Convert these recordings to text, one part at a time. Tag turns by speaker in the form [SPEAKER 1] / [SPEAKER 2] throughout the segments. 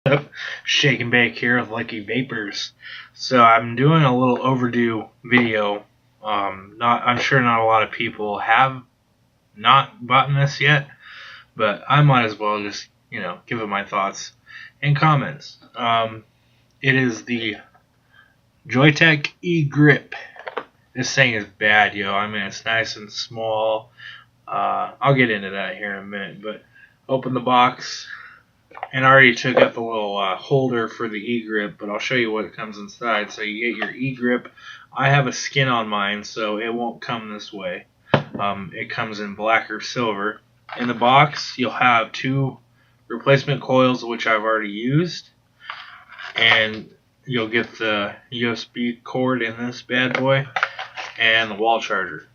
[SPEAKER 1] up? Shake and bake here with Lucky Vapors. So I'm doing a little overdue video. I'm sure not a lot of people have not bought this yet, but I might as well just give it my thoughts and comments. It is the Joyetech eGrip. This thing is bad, yo. I mean, it's nice and small. I'll get into that here in a minute, but open the box. And I already took out the little holder for the eGrip, but I'll show you what comes inside. So you get your eGrip. I have a skin on mine, so it won't come this way. It comes in black or silver. In the box, you'll have 2 replacement coils, which I've already used. And you'll get the USB cord in this bad boy and the wall charger.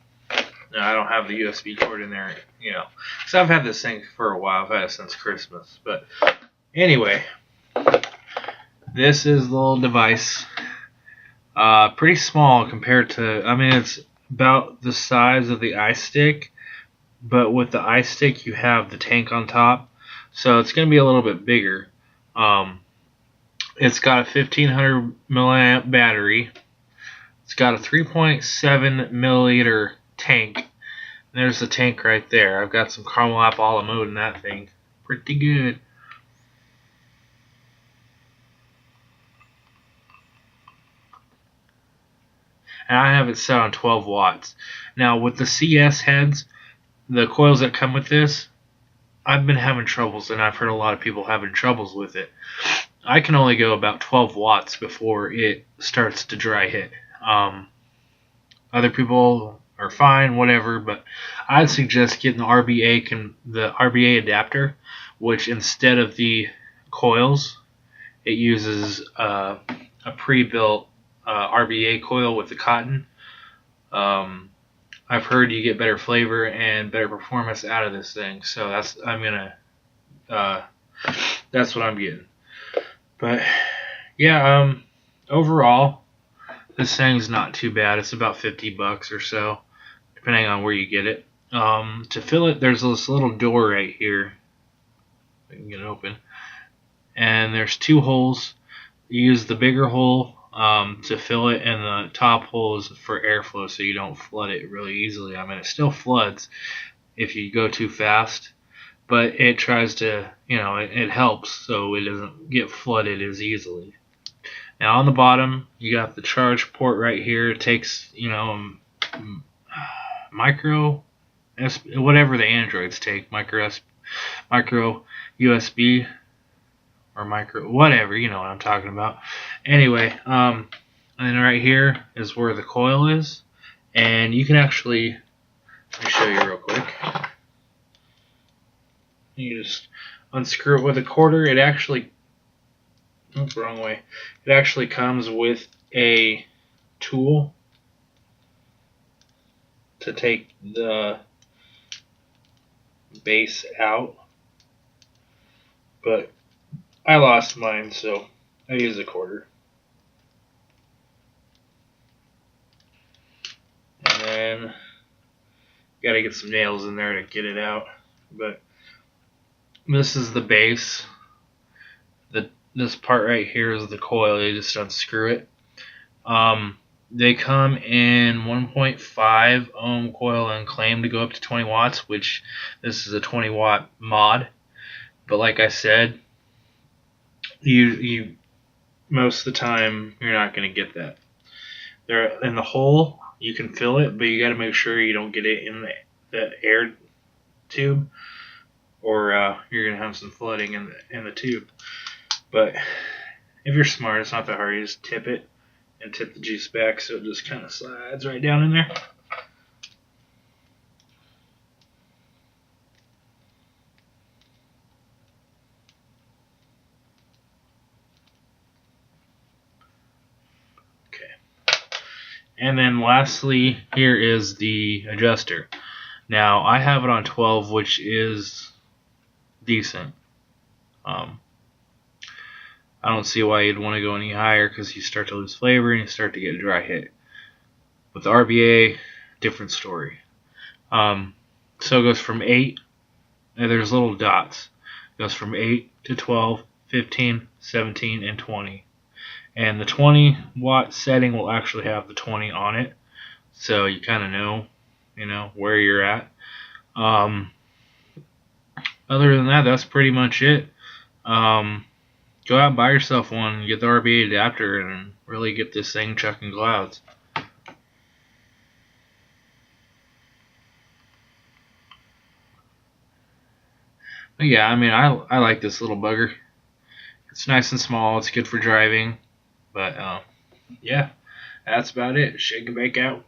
[SPEAKER 1] Now, I don't have the USB cord in there, because I've had this thing for a while. I've had it since Christmas. But anyway, this is the little device. Pretty small compared to, it's about the size of the iStick, but with the iStick you have the tank on top, so it's going to be a little bit bigger. It's got a 1500 milliamp battery. It's got a 3.7 milliliter tank. There's the tank right there. I've got some caramel apple a la mode in that thing. Pretty good. And I have it set on 12 watts. Now with the CS heads, the coils that come with this, I've been having troubles, and I've heard a lot of people having troubles with it. I can only go about 12 watts before it starts to dry hit. Other people are fine, whatever, but I'd suggest getting the RBA adapter, which instead of the coils, it uses a pre-built RBA coil with the cotton. I've heard you get better flavor and better performance out of this thing, so that's what I'm getting. But yeah, overall, this thing's not too bad. It's about $50 or so, depending on where you get it. To fill it, there's this little door right here. I can get it open. And there's 2 holes. You use the bigger hole to fill it, and the top hole is for airflow, so you don't flood it really easily. It still floods if you go too fast, but it tries to, it helps so it doesn't get flooded as easily. Now on the bottom, you got the charge port right here. It takes, micro, whatever the Androids take, micro USB or micro, whatever, you know what I'm talking about. Anyway, and right here is where the coil is, and you can actually, let me show you real quick. You just unscrew it with a quarter. It actually, that's the wrong way. It actually comes with a tool to take the base out, but I lost mine, so I use a quarter. And then gotta get some nails in there to get it out, but this is the base. This part right here is the coil. You just unscrew it. They come in 1.5 ohm coil and claim to go up to 20 watts, which this is a 20 watt mod. But like I said, you most of the time you're not going to get that. There in the hole, you can fill it, but you got to make sure you don't get it in the air tube, or you're going to have some flooding in the tube. But if you're smart, it's not that hard. You just tip it and tip the juice back so it just kind of slides right down in there. Okay. And then lastly, here is the adjuster. Now, I have it on 12, which is decent. I don't see why you'd want to go any higher, because you start to lose flavor and you start to get a dry hit. With the RBA, different story. So it goes from 8, and there's little dots. It goes from 8 to 12, 15, 17, and 20. And the 20 watt setting will actually have the 20 on it, so you kind of know, where you're at. Other than that, that's pretty much it. Go out and buy yourself one, get the RBA adapter, and really get this thing chucking clouds. But yeah, I mean, I like this little bugger. It's nice and small. It's good for driving. But yeah, that's about it. Shake and bake out.